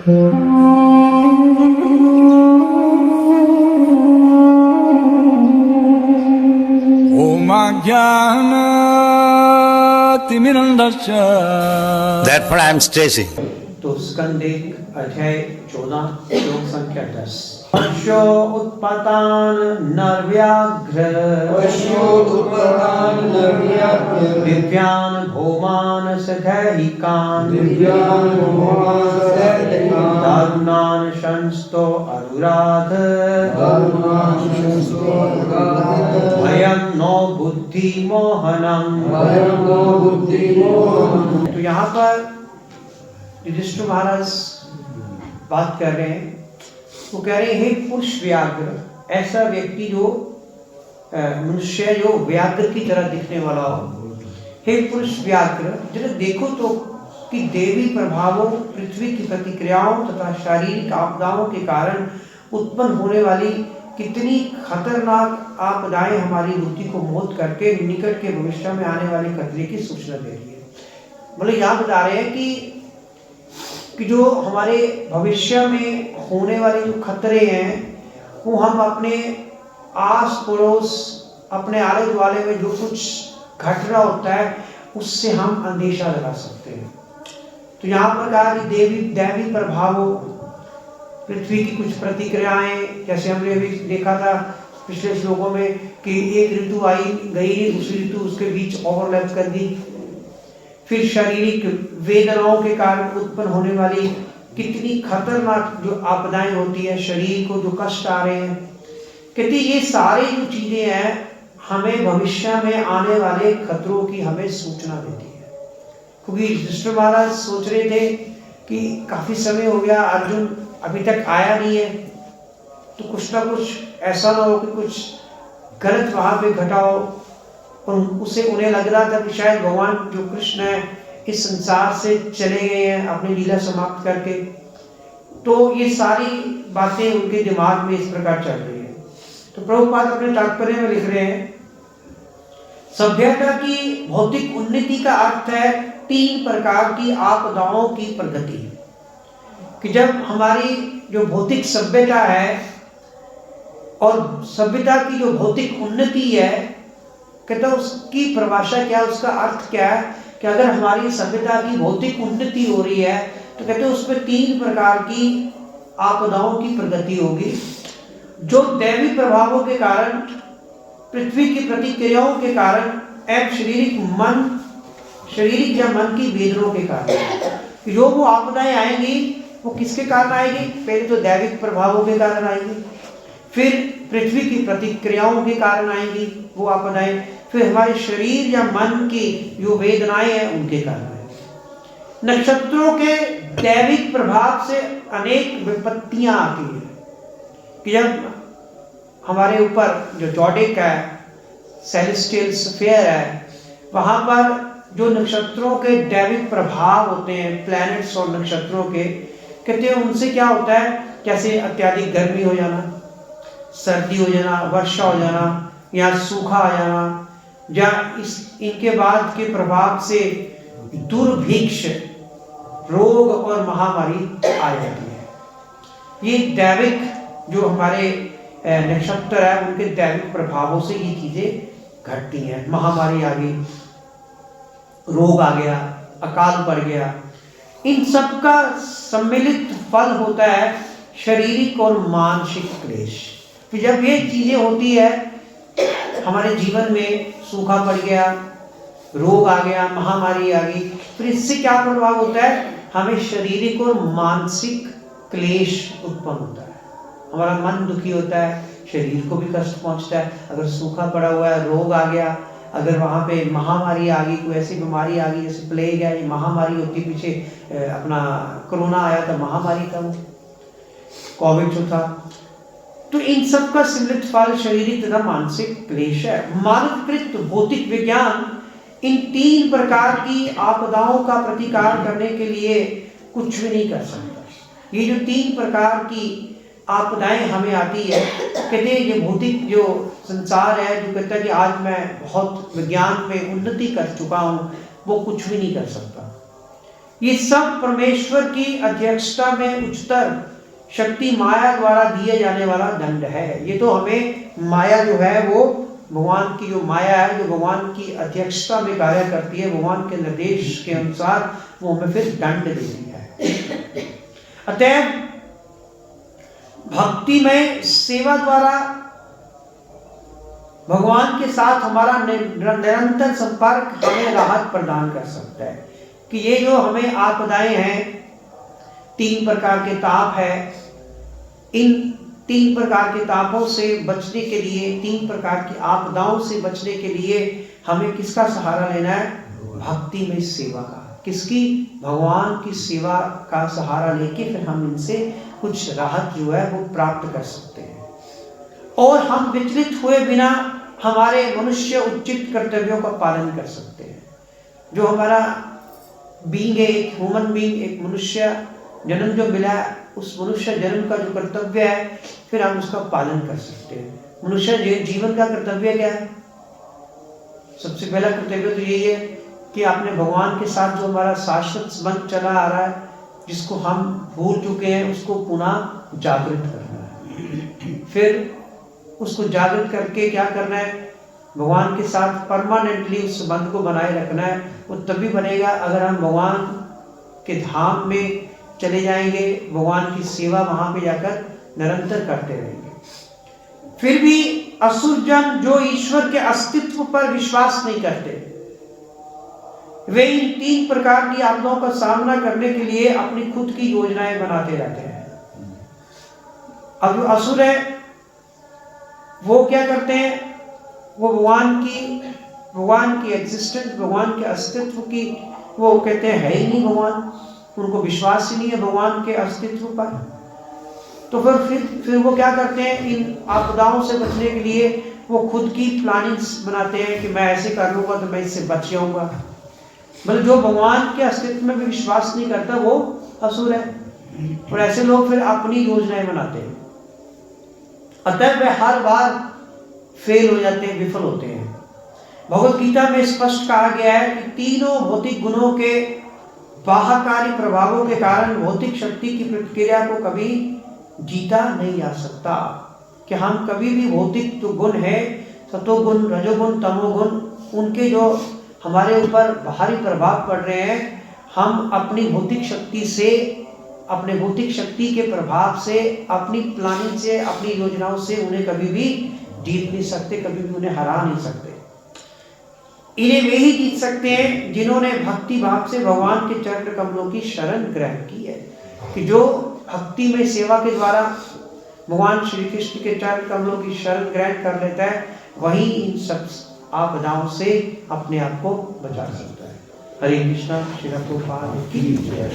Therefore I am stressing. तो स्कंद 1 अध्याय 14 श्लोक संख्या 10। पश्यो उत्पतान नरव्याघ्र दिव्यान भौमान सदैहिकान दारुणान शंस्तो अनुराध भयं नो बुद्धि मोहनम। तो यहाँ पर युधिष्ठिर महाराज बात कर रहे हैं। वो कह रहे हैं, हे पुरुष व्याघ्र, ऐसा व्यक्ति जो मनुष्य जो व्याघ्र की तरह दिखने वाला हो। हे पुरुष व्याघ्र, जरा देखो तो कि देवी प्रभावों, पृथ्वी की प्रतिक्रियाओं तथा शारीरिक आपदाओं के कारण उत्पन्न होने वाली कितनी खतरनाक आपदाएं हमारी बुद्धि को मोहित करके निकट के भविष्य में आने वाले खतरे की सूचना दे रही है। बोले यहाँ बता रहे हैं कि जो हमारे भविष्य में होने वाले जो खतरे हैं, वो हम अपने आस पड़ोस, अपने आले दुआले में जो कुछ घट रहा होता है उससे हम अंदेशा लगा सकते हैं। तो यहाँ पर कहा कि दैवी प्रभावों, पृथ्वी की कुछ प्रतिक्रियाएं, जैसे हमने अभी देखा था पिछले श्लोकों में कि एक ऋतु आई गई, दूसरी ऋतु उसके बीच ओवरलैप कर दी। फिर शारीरिक वेदनाओं के कारण उत्पन्न होने वाली कितनी खतरनाक जो आपदाएं होती है, शरीर को जो कष्ट आ रहे हैं, कहते ये सारी जो चीजें हैं हमें भविष्य में आने वाले खतरों की हमें सूचना देती है। क्योंकि युधिष्ठिर महाराज सोच रहे थे कि काफी समय हो गया, अर्जुन अभी तक आया नहीं है, तो कुछ ना कुछ ऐसा ना हो कि कुछ गलत वहां पे घटा हो। और उसे उन्हें लग रहा था कि शायद भगवान जो कृष्ण है इस संसार से चले गए हैं अपनी लीला समाप्त करके। तो ये सारी बातें उनके दिमाग में इस प्रकार चल रही है। तो प्रभुपाद अपने तात्पर्य में लिख रहे हैं, सभ्यता की भौतिक उन्नति का अर्थ है 3 प्रकार की आपदाओं की प्रगति। कि जब हमारी जो भौतिक सभ्यता है और सभ्यता की जो भौतिक उन्नति है, कहता उसकी परिभाषा क्या, उसका अर्थ क्या है कि अगर हमारी सभ्यता की भौतिक उन्नति हो रही है तो कहते उसमें 3 प्रकार की आपदाओं की प्रगति होगी, जो दैवी प्रभावों के कारण, पृथ्वी की प्रतिक्रियाओं के कारण एवं शारीरिक या मन की वेदनाओं के कारण। जो वो आपदाएं आएंगी वो किसके कारण आएगी? पहले तो दैविक प्रभावों के कारण आएंगी, फिर पृथ्वी की प्रतिक्रियाओं के कारण आएंगी वो आपदाएं, फिर हमारे शरीर या मन की जो वेदनाएं हैं उनके कारण आएंगी। नक्षत्रों के दैविक प्रभाव से अनेक विपत्तियां आती हैं कि जब हमारे ऊपर जो जॉडिक है, सेलेस्टियल स्फीयर है, वहां पर जो नक्षत्रों के दैविक प्रभाव होते हैं, प्लैनेट्स और नक्षत्रों के, कहते हैं उनसे क्या होता है, जैसे अत्यधिक गर्मी हो जाना, सर्दी हो जाना, वर्षा हो जाना या सूखा आ जाना, या इनके बाद के प्रभाव से दुर्भिक्ष, रोग और महामारी आ जाती है। ये दैविक जो हमारे नक्षत्र है उनके दैविक प्रभावों से ये चीजें घटती हैं। महामारी आ गई, रोग आ गया, अकाल पड़ गया, इन सब का सम्मिलित फल होता है शारीरिक और मानसिक क्लेश। तो जब ये चीजें होती है हमारे जीवन में, सूखा पड़ गया, रोग आ गया, महामारी आ गई, फिर इससे क्या प्रभाव होता है? हमें शारीरिक और मानसिक क्लेश उत्पन्न होता है, हमारा मन दुखी होता है, शरीर को भी कष्ट पहुंचता है। अगर सूखा पड़ा हुआ है, रोग आ गया, अगर वहाँ पे महामारी आ गई, कोई ऐसी बीमारी आ गई जैसे प्लेग है, ये महामारी होती, पीछे अपना कोरोना आया था, महामारी था, वो कोविड जो था। तो इन सब का सम्मिलित फल शारीरिक तथा मानसिक क्लेश है। मानवकृत भौतिक विज्ञान इन 3 प्रकार की आपदाओं का प्रतिकार करने के लिए कुछ भी नहीं कर सकता। ये जो 3 प्रकार की आपदाएं हमें आती है, कहते हैं ये भौतिक जो संसार है, जो कहता है कि आज मैं बहुत विज्ञान में उन्नति कर चुका हूँ, वो कुछ भी नहीं कर सकता। ये सब परमेश्वर की अध्यक्षता में उच्चतर शक्ति माया द्वारा दिए जाने वाला दंड है। ये तो हमें माया जो है वो भगवान की जो माया है, जो भगवान की अध्यक्षता में कार्य करती है, भगवान के निर्देश के अनुसार वो हमें फिर दंड देती है। अतः भक्ति में सेवा द्वारा भगवान के साथ हमारा निरंतर संपर्क हमें राहत प्रदान कर सकता है कि ये जो हमें आपदाएं हैं, 3 प्रकार के ताप है, इन 3 प्रकार के तापों से बचने के लिए, 3 प्रकार की आपदाओं से बचने के लिए हमें किसका सहारा लेना है? भक्ति में सेवा का। किसकी? भगवान की सेवा का सहारा लेके फिर हम इनसे कुछ राहत जो है वो प्राप्त कर सकते हैं और हम विचलित हुए बिना हमारे मनुष्य उचित कर्तव्यों का पालन कर सकते हैं। जो हमारा बीइंग है, एक ह्यूमन बीइंग, एक मनुष्य जन्म जो मिला है, उस मनुष्य जन्म का जो कर्तव्य है फिर हम उसका पालन कर सकते हैं। मनुष्य जीवन का कर्तव्य क्या है? सबसे पहला कर्तव्य तो यही है कि आपने भगवान के साथ जो हमारा शाश्वत संबंध चला आ रहा है, जिसको हम भूल चुके हैं, उसको पुनः जागृत करना है। फिर उसको जागृत करके क्या करना है? भगवान के साथ परमानेंटली उस संबंध को बनाए रखना है। वो तभी बनेगा अगर हम भगवान के धाम में चले जाएंगे, भगवान की सेवा वहां पे जाकर निरंतर करते रहेंगे। फिर भी असुर जन जो ईश्वर के अस्तित्व पर विश्वास नहीं करते, वे इन 3 प्रकार की आपदाओं का सामना करने के लिए अपनी खुद की योजनाएं बनाते रहते हैं। अब जो असुर है वो क्या करते हैं? वो भगवान की एग्जिस्टेंस, भगवान के अस्तित्व की वो कहते हैं है ही नहीं भगवान, उनको विश्वास ही नहीं है भगवान के अस्तित्व पर। तो फिर वो क्या करते हैं? इन आपदाओं से बचने के लिए वो खुद की प्लानिंग्स बनाते हैं कि मैं ऐसे कर लूंगा तो मैं इससे बच जाऊंगा। मतलब जो भगवान के अस्तित्व में भी विश्वास नहीं करता वो असुर है, और ऐसे लोग फिर अपनी योजनाएं बनाते हैं। अतः वे हर बार फेल हो जाते हैं, विफल होते हैं। भगवत गीता में स्पष्ट कहा गया है कि तीनों भौतिक गुणों के बाहकारी प्रभावों के कारण भौतिक शक्ति की प्रतिक्रिया को कभी जीता नहीं जा सकता। कि हम कभी भी भौतिक जो गुण है, सतोगुण, रजोगुण, तमोगुण, उनके जो हमारे ऊपर बाहरी प्रभाव पड़ रहे हैं, हम अपनी भौतिक शक्ति से, अपने भौतिक शक्ति के प्रभाव से, अपनी प्लानिंग से, अपनी योजनाओं से उन्हें कभी भी जीत नहीं सकते, कभी भी उन्हें हरा नहीं सकते। इन्हें वे ही जीत सकते हैं जिन्होंने भक्ति भाव से भगवान के चरण कमलों की शरण ग्रहण की है। कि जो भक्ति में सेवा के द्वारा भगवान श्री कृष्ण के चरण कमलों की शरण ग्रहण कर लेता है, वही इन सब आपदाओं से अपने आप को बचा सकता है। हरे कृष्णा। श्री प्रभुपाद की जय।